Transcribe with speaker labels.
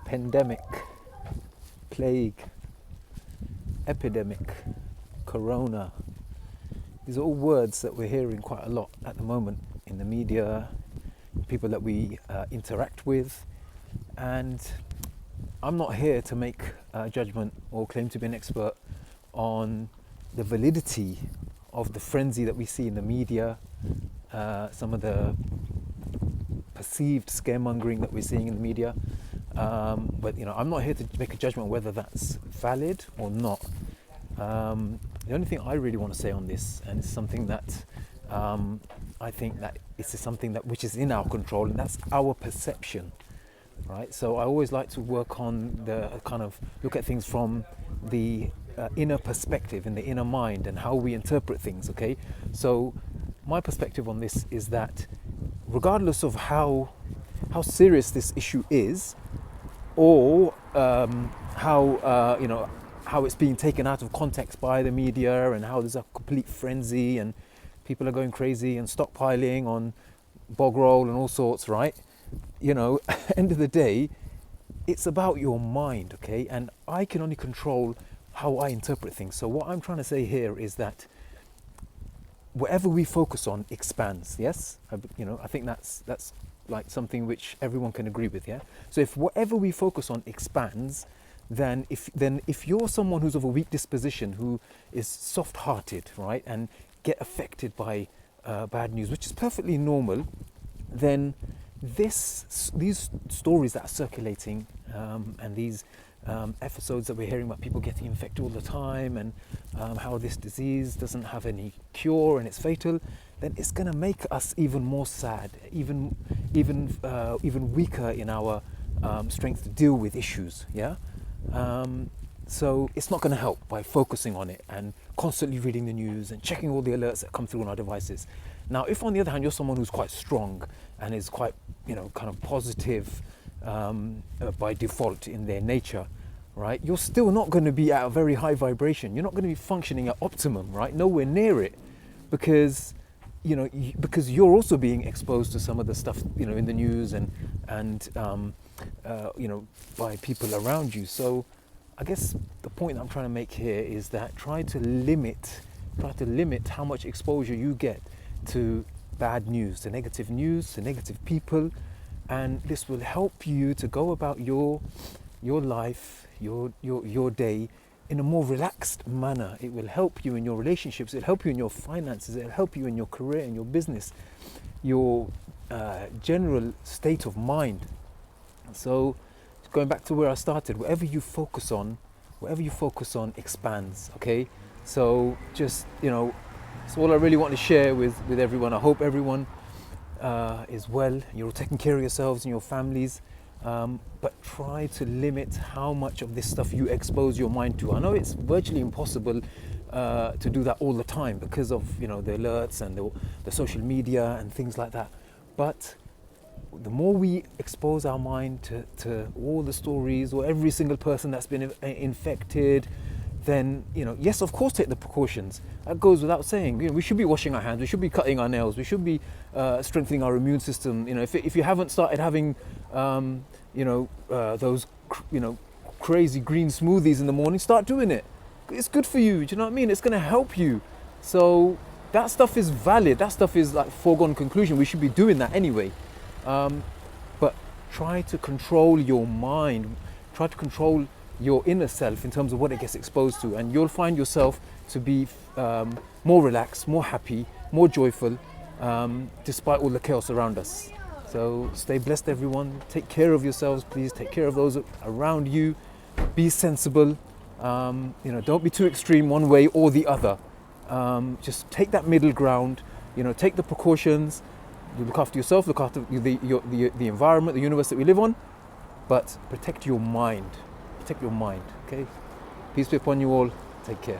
Speaker 1: pandemic, plague, epidemic, corona. These are all words that we're hearing quite a lot at the moment in the media, people that we interact with. And I'm not here to make a judgment or claim to be an expert on the validity of the frenzy that we see in the media, some of the perceived scaremongering that we're seeing in the media. But I'm not here to make a judgment whether that's valid or not. The only thing I really want to say on this, and it's something that I think that it's something that which is in our control, and that's our perception, right? So I always like to work on the kind of look at things from the inner perspective, in the inner mind, and how we interpret things. Okay, so my perspective on this is that regardless of how serious this issue is, or how it's being taken out of context by the media, and how there's a complete frenzy and people are going crazy and stockpiling on bog roll and all sorts, right? End of the day, it's about your mind, okay? And I can only control how I interpret things. So what I'm trying to say here is that whatever we focus on expands, yes? I think that's like something which everyone can agree with, yeah? So if whatever we focus on expands, then if you're someone who's of a weak disposition, who is soft-hearted, right, and get affected by bad news, which is perfectly normal, then these stories that are circulating and these episodes that we're hearing about people getting infected all the time, and how this disease doesn't have any cure and it's fatal, then it's going to make us even more sad, even weaker in our strength to deal with issues. Yeah. So it's not going to help by focusing on it and constantly reading the news and checking all the alerts that come through on our devices. Now, if on the other hand you're someone who's quite strong and is quite, kind of positive by default in their nature, right? You're still not going to be at a very high vibration. You're not going to be functioning at optimum, right? Nowhere near it, because you're also being exposed to some of the stuff in the news and by people around you. So I guess the point I'm trying to make here is that try to limit how much exposure you get to bad news, to negative people, and this will help you to go about your life, your day in a more relaxed manner. It will help you in your relationships, it'll help you in your finances, it'll help you in your career, in your business, your general state of mind. So going back to where I started, whatever you focus on expands, okay? So just, it's all I really want to share with everyone. I hope everyone is well, you're taking care of yourselves and your families, but try to limit how much of this stuff you expose your mind to. I know it's virtually impossible to do that all the time because of, the alerts and the social media and things like that. But the more we expose our mind to all the stories or every single person that's been infected, then, yes, of course, take the precautions. That goes without saying. We should be washing our hands, we should be cutting our nails, we should be strengthening our immune system. If you haven't started having, those, crazy green smoothies in the morning, start doing it. It's good for you, do you know what I mean? It's going to help you. So that stuff is valid. That stuff is like foregone conclusion. We should be doing that anyway. But try to control your mind, try to control your inner self in terms of what it gets exposed to, and you'll find yourself to be more relaxed, more happy, more joyful, despite all the chaos around us. So stay blessed, everyone. Take care of yourselves, please. Take care of those around you. Be sensible. Don't be too extreme one way or the other. Just take that middle ground. Take the precautions. You look after yourself, look after the environment, the universe that we live on, but protect your mind. Protect your mind, okay? Peace be upon you all. Take care.